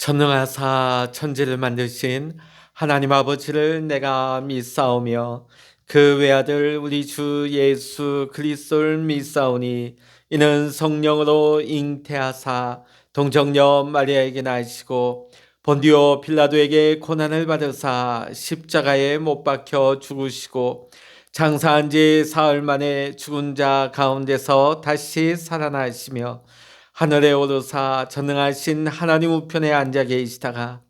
전능하사 천지를 만드신 하나님 아버지를 내가 믿사오며 그 외아들 우리 주 예수 그리스도를 믿사오니 이는 성령으로 잉태하사 동정녀 마리아에게 나시고 본디오 빌라도에게 고난을 받으사 십자가에 못 박혀 죽으시고 장사한 지 사흘 만에 죽은 자 가운데서 다시 살아나시며 하늘에 오르사 전능하신 하나님 우편에 앉아 계시다가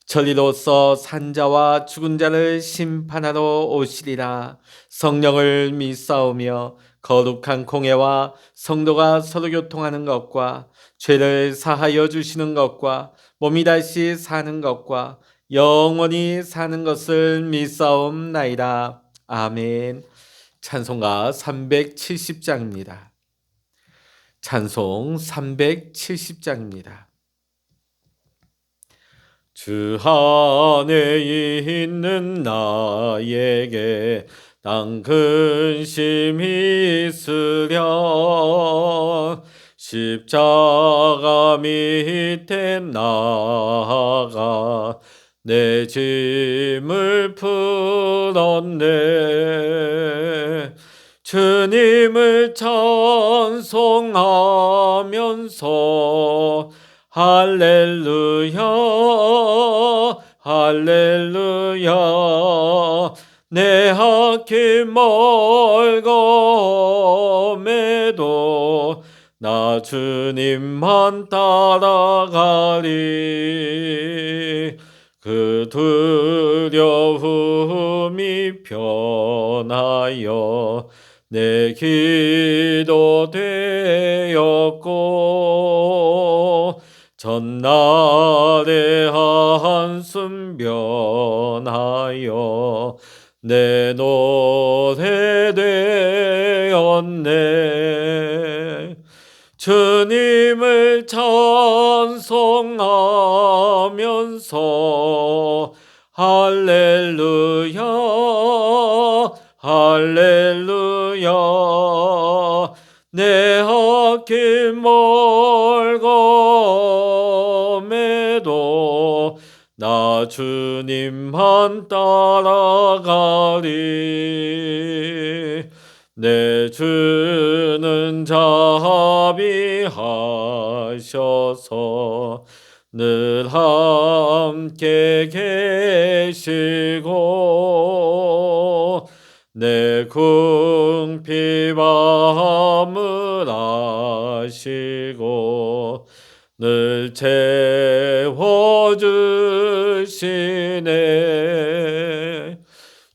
저리로서 산자와 죽은 자를 심판하러 오시리라. 성령을 믿사오며 거룩한 공회와 성도가 서로 교통하는 것과 죄를 사하여 주시는 것과 몸이 다시 사는 것과 영원히 사는 것을 믿사옵나이다. 아멘. 찬송가 370장입니다. 찬송 370장입니다. 주 안에 있는 나에게 난 근심이 있으랴. 십자가 밑에 나아가 내 짐을 풀었네. 주님을 찬송하면서 할렐루야 할렐루야 내 앞길 멀검에도 나 주님만 따라가리. 그 두려움이 변하여 내 기도 되었고 전날의 한숨 변하여 내 노래 되었네. 주님을 찬송하면서 할렐루야 할렐루야 내 앞길 멀검에도 나 주님만 따라가리. 내 주는 자비하셔서 늘 함께 계시고 내 궁핍함을 아시고 늘 채워주시네.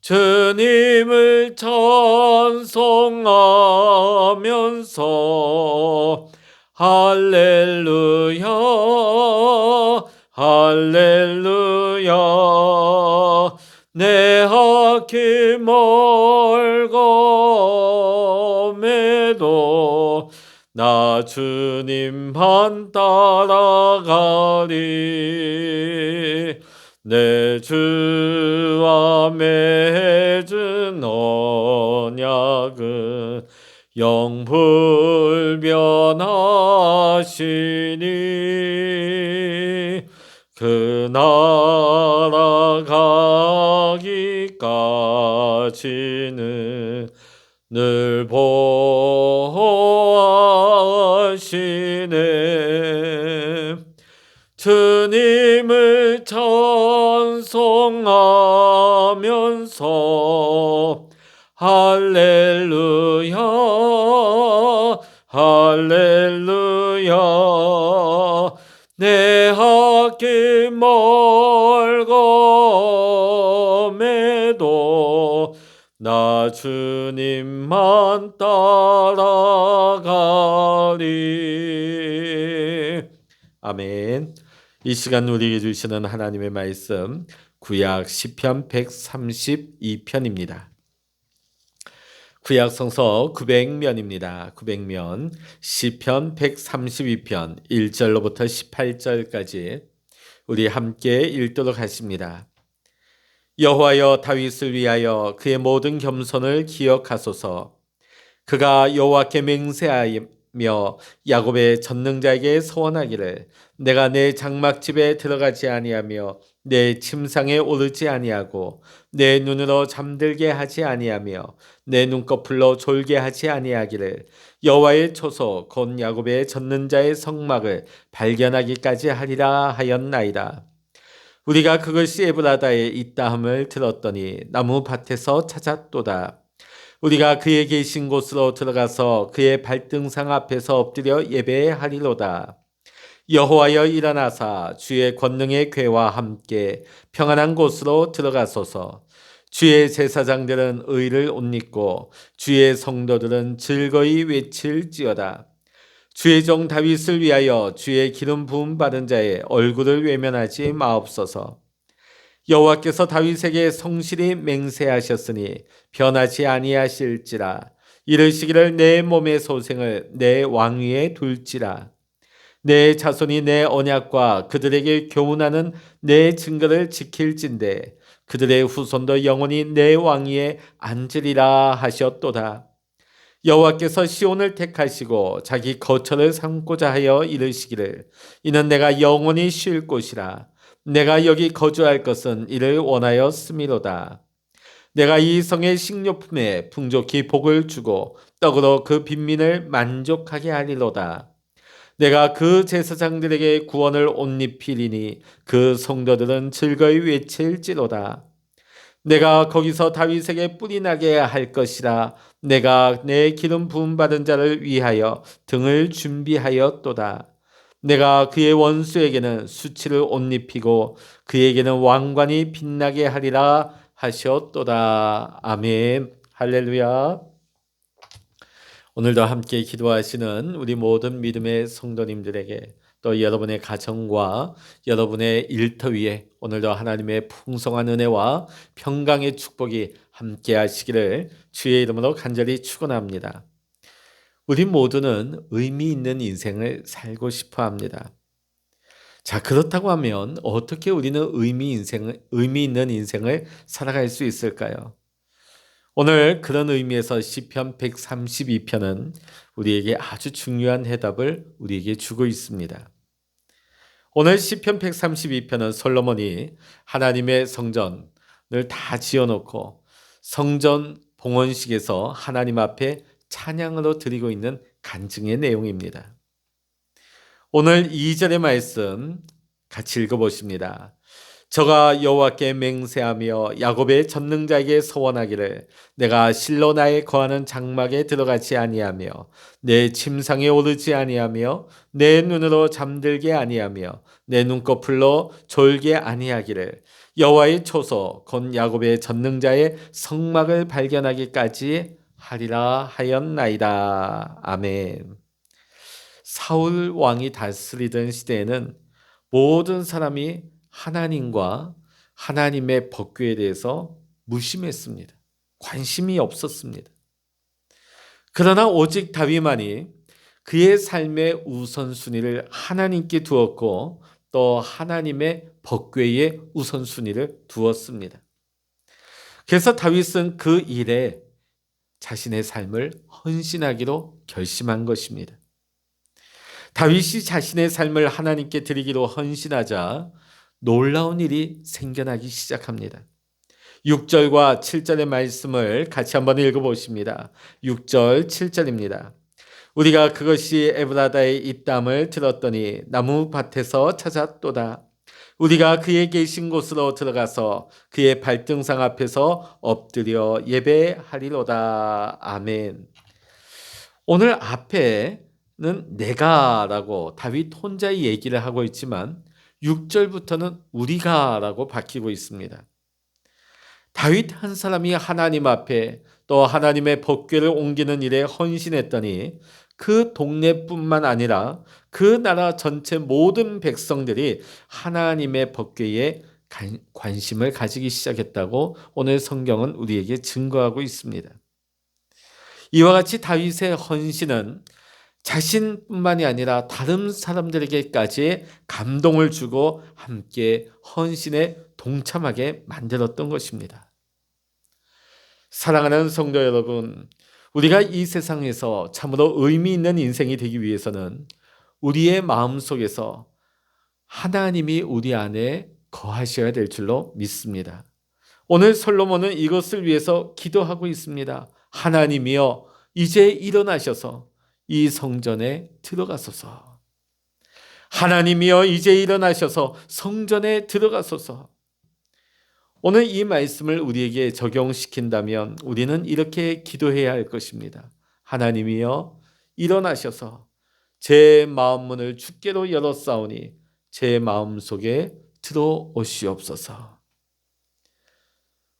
주님을 찬송하면서 할렐루야 할렐루야 내 앞길 멀검에도 나 주님만 따라가리. 내 주와 맺은 언약은 영불변하시니 그 나라 가기까지는 늘 보호하시네. 주님을 찬송하면서 할렐루야 할렐루야 내 앞길 멀검에도 나 주님만 따라가리. 아멘. 이 시간 우리에게 주시는 하나님의 말씀 구약 시편 132편입니다. 구약 성서 900면입니다. 900면 시편 132편 1절로부터 18절까지 우리 함께 읽도록 하십니다. 여호와여 다윗을 위하여 그의 모든 겸손을 기억하소서. 그가 여호와께 야곱의 전능자에게 소원하기를 내가 내 장막집에 들어가지 아니하며 내 침상에 오르지 아니하고 내 눈으로 잠들게 하지 아니하며 내 눈꺼풀로 졸게 하지 아니하기를 여호와의 초소 곧 야곱의 전능자의 성막을 발견하기까지 하리라 하였나이다. 우리가 그것이 에브라다에 있다함을 들었더니 나무 밭에서 찾았도다. 우리가 그의 계신 곳으로 들어가서 그의 발등상 앞에서 엎드려 예배하리로다. 여호와여 일어나사 주의 권능의 궤와 함께 평안한 곳으로 들어가소서. 주의 제사장들은 의를 옷 입고 주의 성도들은 즐거이 외칠지어다. 주의 종 다윗을 위하여 주의 기름 부음 받은 자의 얼굴을 외면하지 마옵소서. 여호와께서 다윗에게 성실히 맹세하셨으니 변하지 아니하실지라. 이르시기를 내 몸의 소생을 내 왕위에 둘지라. 내 자손이 내 언약과 그들에게 교훈하는 내 증거를 지킬진대 그들의 후손도 영원히 내 왕위에 앉으리라 하셨도다. 여호와께서 시온을 택하시고 자기 거처를 삼고자 하여 이르시기를 이는 내가 영원히 쉴 곳이라. 내가 여기 거주할 것은 이를 원하였음이로다. 내가 이 성의 식료품에 풍족히 복을 주고 떡으로 그 빈민을 만족하게 하리로다. 내가 그 제사장들에게 구원을 옷 입히리니 그 성도들은 즐거이 외칠지로다. 내가 거기서 다윗에게 뿔이 나게 할 것이라. 내가 내 기름 부음 받은 자를 위하여 등을 준비하였도다. 내가 그의 원수에게는 수치를 옷 입히고 그에게는 왕관이 빛나게 하리라 하셨도다. 아멘. 할렐루야. 오늘도 함께 기도하시는 우리 모든 믿음의 성도님들에게 또 여러분의 가정과 여러분의 일터 위에 오늘도 하나님의 풍성한 은혜와 평강의 축복이 함께 하시기를 주의 이름으로 간절히 축원합니다. 우리 모두는 의미 있는 인생을 살고 싶어 합니다. 자, 그렇다고 하면 어떻게 우리는 의미 있는 인생을 살아갈 수 있을까요? 오늘 그런 의미에서 시편 132편은 우리에게 아주 중요한 해답을 우리에게 주고 있습니다. 오늘 시편 132편은 솔로몬이 하나님의 성전을 다 지어놓고 성전 봉헌식에서 하나님 앞에 찬양으로 드리고 있는 간증의 내용입니다. 오늘 2절의 말씀 같이 읽어보십니다. 저가 여호와께 맹세하며 야곱의 전능자에게 소원하기를 내가 실로 나의 거하는 장막에 들어가지 아니하며 내 침상에 오르지 아니하며 내 눈으로 잠들게 아니하며 내 눈꺼풀로 졸게 아니하기를 여호와의 초소 곧 야곱의 전능자의 성막을 발견하기까지 하리라 하였나이다. 아멘. 사울 왕이 다스리던 시대에는 모든 사람이 하나님과 하나님의 법궤에 대해서 무심했습니다. 관심이 없었습니다. 그러나 오직 다윗만이 그의 삶의 우선순위를 하나님께 두었고 또 하나님의 법궤에 우선순위를 두었습니다. 그래서 다윗은 그 일에 자신의 삶을 헌신하기로 결심한 것입니다. 다윗이 자신의 삶을 하나님께 드리기로 헌신하자 놀라운 일이 생겨나기 시작합니다. 6절과 7절의 말씀을 같이 한번 읽어보십니다. 6절, 7절입니다. 우리가 그것이 에브라다에 있담을 들었더니 나무 밭에서 찾았도다. 우리가 그의 계신 곳으로 들어가서 그의 발등상 앞에서 엎드려 예배하리로다. 아멘. 오늘 앞에는 내가라고 다윗 혼자의 얘기를 하고 있지만 6절부터는 우리가라고 바뀌고 있습니다. 다윗 한 사람이 하나님 앞에 또 하나님의 법궤를 옮기는 일에 헌신했더니 그 동네뿐만 아니라 그 나라 전체 모든 백성들이 하나님의 법궤에 관심을 가지기 시작했다고 오늘 성경은 우리에게 증거하고 있습니다. 이와 같이 다윗의 헌신은 자신뿐만이 아니라 다른 사람들에게까지 감동을 주고 함께 헌신에 동참하게 만들었던 것입니다. 사랑하는 성도 여러분, 우리가 이 세상에서 참으로 의미 있는 인생이 되기 위해서는 우리의 마음속에서 하나님이 우리 안에 거하셔야 될 줄로 믿습니다. 오늘 솔로몬은 이것을 위해서 기도하고 있습니다. 하나님이여 이제 일어나셔서 이 성전에 들어가소서. 하나님이여 이제 일어나셔서 성전에 들어가소서. 오늘 이 말씀을 우리에게 적용시킨다면 우리는 이렇게 기도해야 할 것입니다. 하나님이여 일어나셔서 제 마음 문을 주께로 열었사오니 제 마음 속에 들어오시옵소서.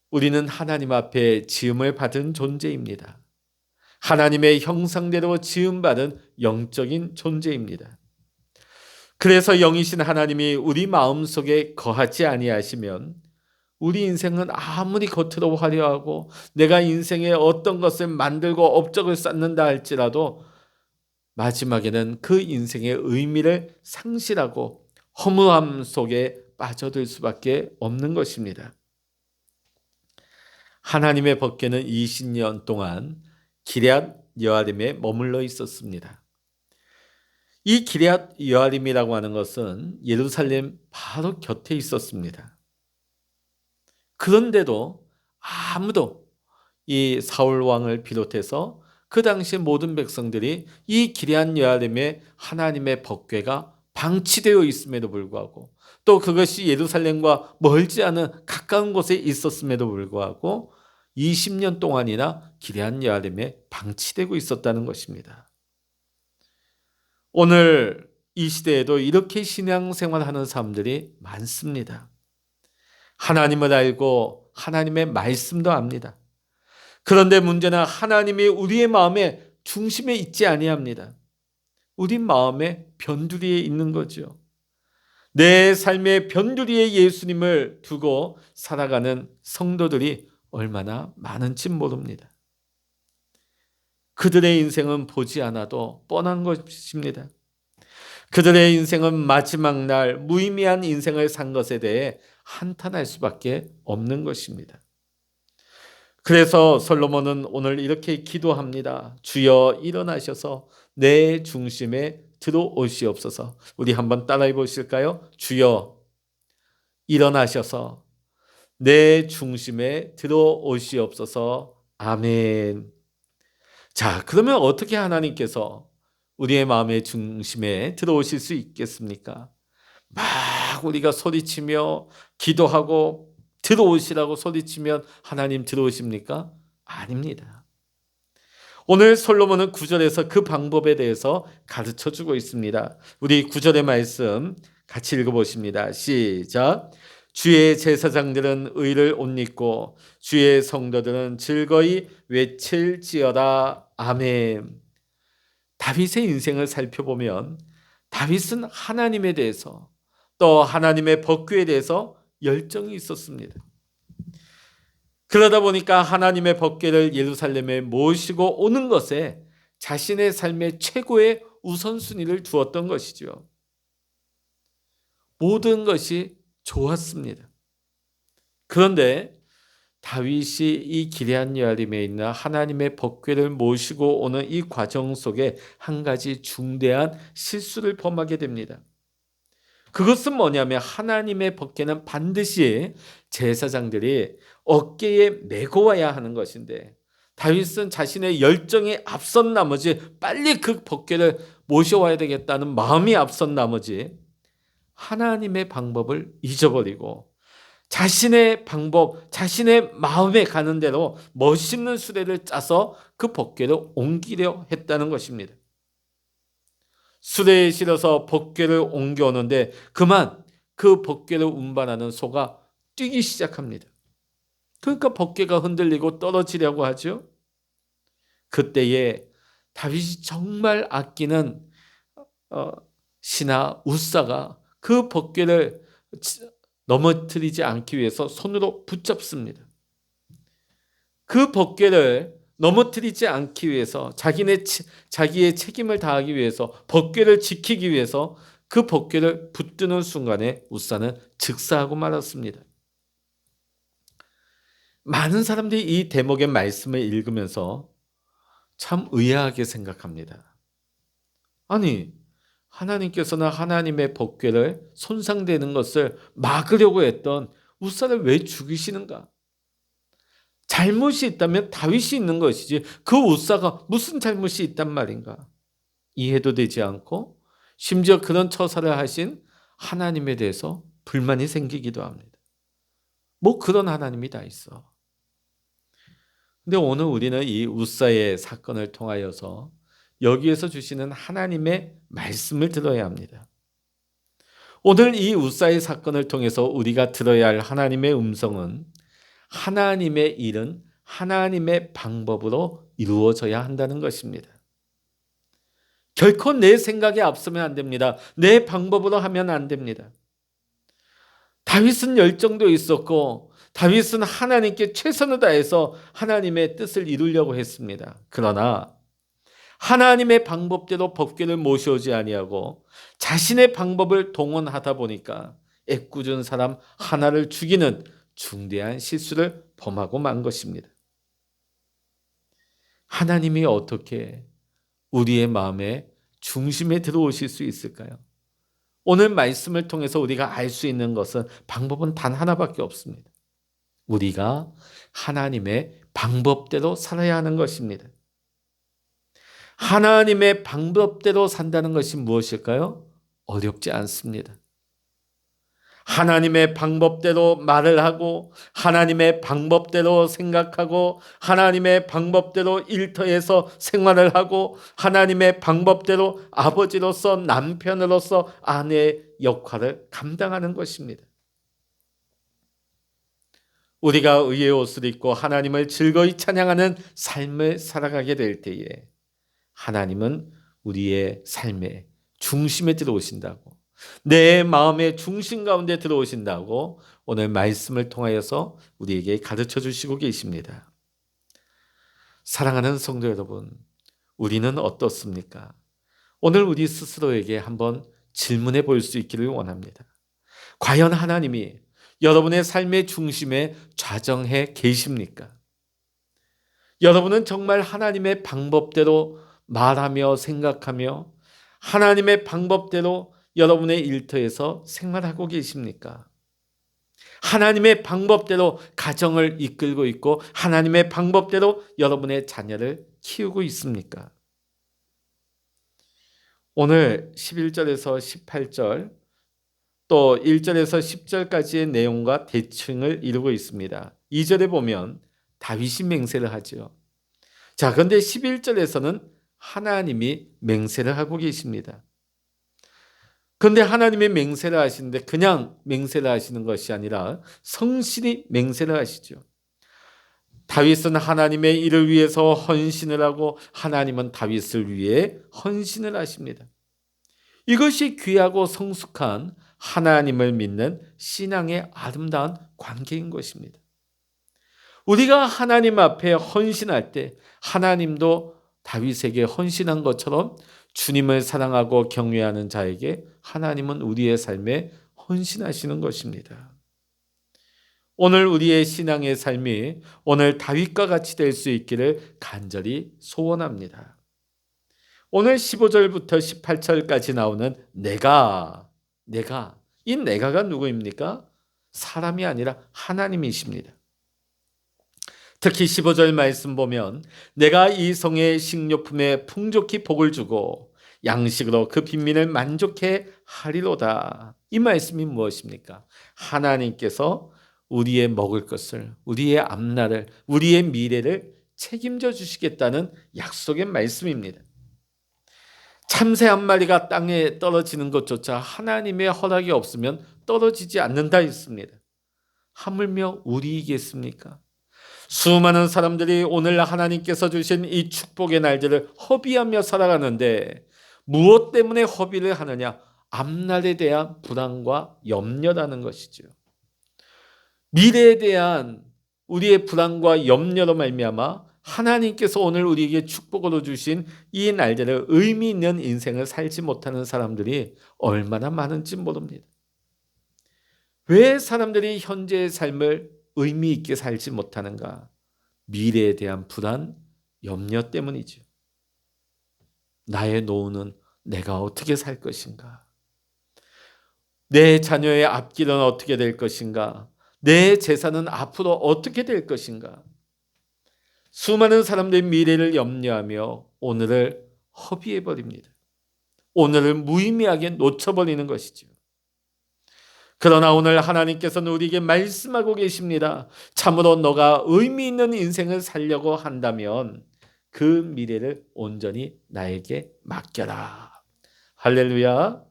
우리는 하나님 앞에 지음을 받은 존재입니다. 하나님의 형상대로 지음받은 영적인 존재입니다. 그래서 영이신 하나님이 우리 마음속에 거하지 아니하시면 우리 인생은 아무리 겉으로 화려하고 내가 인생에 어떤 것을 만들고 업적을 쌓는다 할지라도 마지막에는 그 인생의 의미를 상실하고 허무함 속에 빠져들 수밖에 없는 것입니다. 하나님의 법궤는 20년 동안 기럇 여아림에 머물러 있었습니다. 이 기럇 여아림이라고 하는 것은 예루살렘 바로 곁에 있었습니다. 그런데도 아무도 이 사울 왕을 비롯해서 그 당시 모든 백성들이 이 기럇 여아림에 하나님의 법궤가 방치되어 있음에도 불구하고 또 그것이 예루살렘과 멀지 않은 가까운 곳에 있었음에도 불구하고 20년 동안이나 기럇 여아림에 방치되고 있었다는 것입니다. 오늘 이 시대에도 이렇게 신앙생활하는 사람들이 많습니다. 하나님을 알고 하나님의 말씀도 압니다. 그런데 문제는 하나님이 우리의 마음의 중심에 있지 아니합니다. 우리 마음의 변두리에 있는 거죠. 내 삶의 변두리에 예수님을 두고 살아가는 성도들이 얼마나 많은지 모릅니다. 그들의 인생은 보지 않아도 뻔한 것입니다. 그들의 인생은 마지막 날 무의미한 인생을 산 것에 대해 한탄할 수밖에 없는 것입니다. 그래서 솔로몬은 오늘 이렇게 기도합니다. 주여 일어나셔서 내 중심에 들어오시옵소서. 우리 한번 따라해 보실까요? 주여 일어나셔서 내 중심에 들어오시옵소서. 아멘. 자, 그러면 어떻게 하나님께서 우리의 마음의 중심에 들어오실 수 있겠습니까? 막 우리가 소리치며 기도하고 들어오시라고 소리치면 하나님 들어오십니까? 아닙니다. 오늘 솔로몬은 9절에서 그 방법에 대해서 가르쳐주고 있습니다. 우리 9절의 말씀 같이 읽어보십니다. 시작. 주의 제사장들은 의를 옷 입고 주의 성도들은 즐거이 외칠지어다. 아멘. 다윗의 인생을 살펴보면 다윗은 하나님에 대해서 또 하나님의 법궤에 대해서 열정이 있었습니다. 그러다 보니까 하나님의 법궤를 예루살렘에 모시고 오는 것에 자신의 삶의 최고의 우선순위를 두었던 것이죠. 모든 것이 좋았습니다. 그런데 다윗이 이 기럇 여아림에 있는 하나님의 법궤를 모시고 오는 이 과정 속에 한 가지 중대한 실수를 범하게 됩니다. 그것은 뭐냐면 하나님의 법궤는 반드시 제사장들이 어깨에 메고 와야 하는 것인데 다윗은 자신의 열정이 앞선 나머지 빨리 그 법궤를 모셔와야 되겠다는 마음이 앞선 나머지 하나님의 방법을 잊어버리고 자신의 방법, 자신의 마음에 가는 대로 멋있는 수레를 짜서 그 법궤를 옮기려 했다는 것입니다. 수레에 실어서 법궤를 옮겨오는데 그만 그 법궤를 운반하는 소가 뛰기 시작합니다. 그러니까 법궤가 흔들리고 떨어지려고 하죠. 그때에 다윗이 정말 아끼는 신하 웃사가 그 법궤를 넘어뜨리지 않기 위해서 손으로 붙잡습니다. 그 법궤를 넘어뜨리지 않기 위해서 자기의 책임을 다하기 위해서 법궤를 지키기 위해서 그 법궤를 붙드는 순간에 웃사는 즉사하고 말았습니다. 많은 사람들이 이 대목의 말씀을 읽으면서 참 의아하게 생각합니다. 아니, 하나님께서는 하나님의 법궤를 손상되는 것을 막으려고 했던 우사를 왜 죽이시는가? 잘못이 있다면 다윗이 있는 것이지 그 우사가 무슨 잘못이 있단 말인가? 이해도 되지 않고 심지어 그런 처사를 하신 하나님에 대해서 불만이 생기기도 합니다. 뭐 그런 하나님이 다 있어. 근데 오늘 우리는 이 우사의 사건을 통하여서 여기에서 주시는 하나님의 말씀을 들어야 합니다. 오늘 이 우사의 사건을 통해서 우리가 들어야 할 하나님의 음성은 하나님의 일은 하나님의 방법으로 이루어져야 한다는 것입니다. 결코 내 생각에 앞서면 안 됩니다. 내 방법으로 하면 안 됩니다. 다윗은 열정도 있었고 다윗은 하나님께 최선을 다해서 하나님의 뜻을 이루려고 했습니다. 그러나 하나님의 방법대로 법궤를 모셔오지 아니하고 자신의 방법을 동원하다 보니까 애꿎은 사람 하나를 죽이는 중대한 실수를 범하고 만 것입니다. 하나님이 어떻게 우리의 마음의 중심에 들어오실 수 있을까요? 오늘 말씀을 통해서 우리가 알 수 있는 것은 방법은 단 하나밖에 없습니다. 우리가 하나님의 방법대로 살아야 하는 것입니다. 하나님의 방법대로 산다는 것이 무엇일까요? 어렵지 않습니다. 하나님의 방법대로 말을 하고 하나님의 방법대로 생각하고 하나님의 방법대로 일터에서 생활을 하고 하나님의 방법대로 아버지로서 남편으로서 아내의 역할을 감당하는 것입니다. 우리가 의의 옷을 입고 하나님을 즐거이 찬양하는 삶을 살아가게 될 때에 하나님은 우리의 삶의 중심에 들어오신다고, 내 마음의 중심 가운데 들어오신다고 오늘 말씀을 통하여서 우리에게 가르쳐 주시고 계십니다. 사랑하는 성도 여러분, 우리는 어떻습니까? 오늘 우리 스스로에게 한번 질문해 볼 수 있기를 원합니다. 과연 하나님이 여러분의 삶의 중심에 좌정해 계십니까? 여러분은 정말 하나님의 방법대로 말하며 생각하며 하나님의 방법대로 여러분의 일터에서 생활하고 계십니까? 하나님의 방법대로 가정을 이끌고 있고 하나님의 방법대로 여러분의 자녀를 키우고 있습니까? 오늘 11절에서 18절 또 1절에서 10절까지의 내용과 대칭을 이루고 있습니다. 2절에 보면 다윗이 맹세를 하죠. 자, 그런데 11절에서는 하나님이 맹세를 하고 계십니다. 그런데 하나님의 맹세를 하시는데 그냥 맹세를 하시는 것이 아니라 성실히 맹세를 하시죠. 다윗은 하나님의 일을 위해서 헌신을 하고 하나님은 다윗을 위해 헌신을 하십니다. 이것이 귀하고 성숙한 하나님을 믿는 신앙의 아름다운 관계인 것입니다. 우리가 하나님 앞에 헌신할 때 하나님도 다윗에게 헌신한 것처럼 주님을 사랑하고 경외하는 자에게 하나님은 우리의 삶에 헌신하시는 것입니다. 오늘 우리의 신앙의 삶이 오늘 다윗과 같이 될 수 있기를 간절히 소원합니다. 오늘 15절부터 18절까지 나오는 내가 이 내가가 누구입니까? 사람이 아니라 하나님이십니다. 특히 15절 말씀 보면 내가 이 성의 식료품에 풍족히 복을 주고 양식으로 그 빈민을 만족해 하리로다. 이 말씀이 무엇입니까? 하나님께서 우리의 먹을 것을, 우리의 앞날을, 우리의 미래를 책임져 주시겠다는 약속의 말씀입니다. 참새 한 마리가 땅에 떨어지는 것조차 하나님의 허락이 없으면 떨어지지 않는다 했습니다. 하물며 우리이겠습니까? 수많은 사람들이 오늘 하나님께서 주신 이 축복의 날들을 허비하며 살아가는데 무엇 때문에 허비를 하느냐? 앞날에 대한 불안과 염려라는 것이죠. 미래에 대한 우리의 불안과 염려로 말미암아 하나님께서 오늘 우리에게 축복으로 주신 이 날들을 의미 있는 인생을 살지 못하는 사람들이 얼마나 많은지 모릅니다. 왜 사람들이 현재의 삶을 의미 있게 살지 못하는가? 미래에 대한 불안, 염려 때문이죠. 나의 노후는 내가 어떻게 살 것인가? 내 자녀의 앞길은 어떻게 될 것인가? 내 재산은 앞으로 어떻게 될 것인가? 수많은 사람들의 미래를 염려하며 오늘을 허비해버립니다. 오늘을 무의미하게 놓쳐버리는 것이죠. 그러나 오늘 하나님께서는 우리에게 말씀하고 계십니다. 참으로 너가 의미 있는 인생을 살려고 한다면 그 미래를 온전히 나에게 맡겨라. 할렐루야.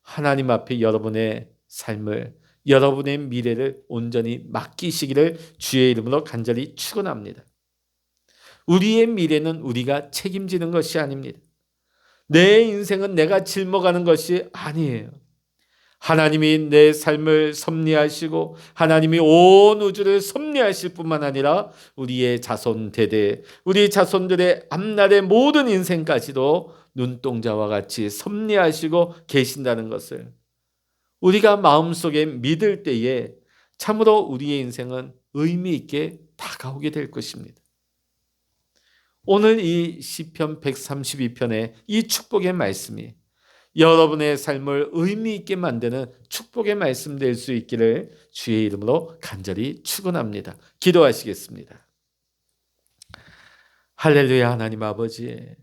하나님 앞에 여러분의 삶을, 여러분의 미래를 온전히 맡기시기를 주의 이름으로 간절히 축원합니다. 우리의 미래는 우리가 책임지는 것이 아닙니다. 내 인생은 내가 짊어가는 것이 아니에요. 하나님이 내 삶을 섭리하시고 하나님이 온 우주를 섭리하실 뿐만 아니라 우리의 자손 대대, 우리 자손들의 앞날의 모든 인생까지도 눈동자와 같이 섭리하시고 계신다는 것을 우리가 마음속에 믿을 때에 참으로 우리의 인생은 의미 있게 다가오게 될 것입니다. 오늘 이 시편 132편의 이 축복의 말씀이 여러분의 삶을 의미 있게 만드는 축복의 말씀 될 수 있기를 주의 이름으로 간절히 축원합니다. 기도하시겠습니다. 할렐루야. 하나님 아버지,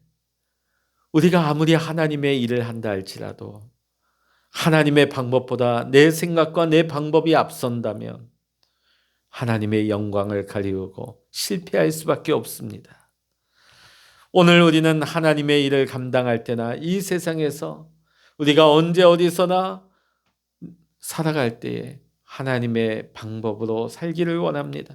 우리가 아무리 하나님의 일을 한다 할지라도 하나님의 방법보다 내 생각과 내 방법이 앞선다면 하나님의 영광을 가리우고 실패할 수밖에 없습니다. 오늘 우리는 하나님의 일을 감당할 때나 이 세상에서 우리가 언제 어디서나 살아갈 때에 하나님의 방법으로 살기를 원합니다.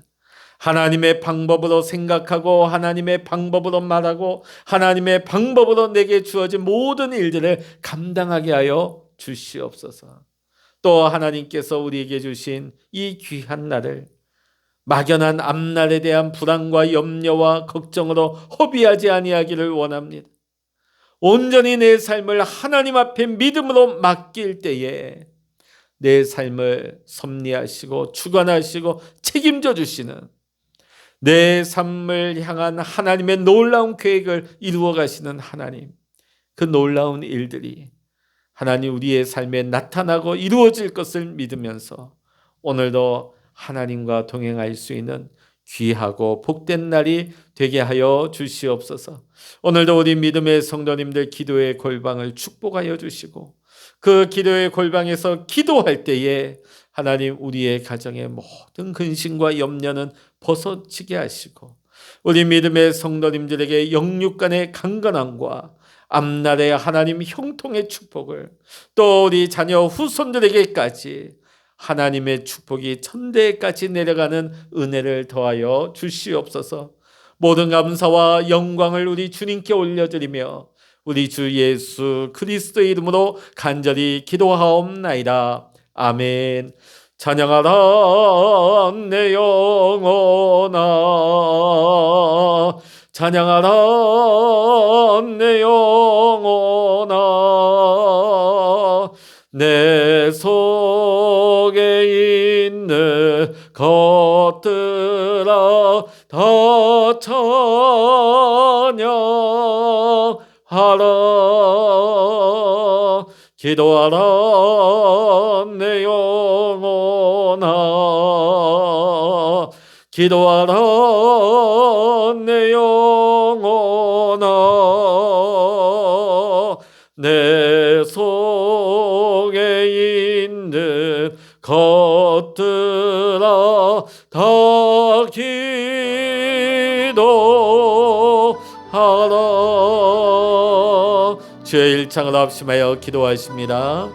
하나님의 방법으로 생각하고 하나님의 방법으로 말하고 하나님의 방법으로 내게 주어진 모든 일들을 감당하게 하여 주시옵소서. 또 하나님께서 우리에게 주신 이 귀한 날을 막연한 앞날에 대한 불안과 염려와 걱정으로 허비하지 아니하기를 원합니다. 온전히 내 삶을 하나님 앞에 믿음으로 맡길 때에 내 삶을 섭리하시고 주관하시고 책임져 주시는 내 삶을 향한 하나님의 놀라운 계획을 이루어 가시는 하나님, 그 놀라운 일들이 하나님 우리의 삶에 나타나고 이루어질 것을 믿으면서 오늘도 하나님과 동행할 수 있는 귀하고 복된 날이 되게 하여 주시옵소서. 오늘도 우리 믿음의 성도님들 기도의 골방을 축복하여 주시고 그 기도의 골방에서 기도할 때에 하나님 우리의 가정의 모든 근심과 염려는 벗어지게 하시고 우리 믿음의 성도님들에게 영육간의 강건함과 앞날의 하나님 형통의 축복을 또 우리 자녀 후손들에게까지 하나님의 축복이 천대까지 내려가는 은혜를 더하여 주시옵소서. 모든 감사와 영광을 우리 주님께 올려드리며 우리 주 예수 그리스도의 이름으로 간절히 기도하옵나이다. 아멘. 찬양하라 내 영혼아, 찬양하라 내 영혼아, 내 속에 있는 것들아 다 찬양하라. 기도하라 내 영혼아, 기도하라 내 영혼아, 내 속에 있는 것들아 다 기도하라. 주의 일창을 합심하여 기도하십니다.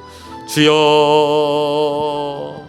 주여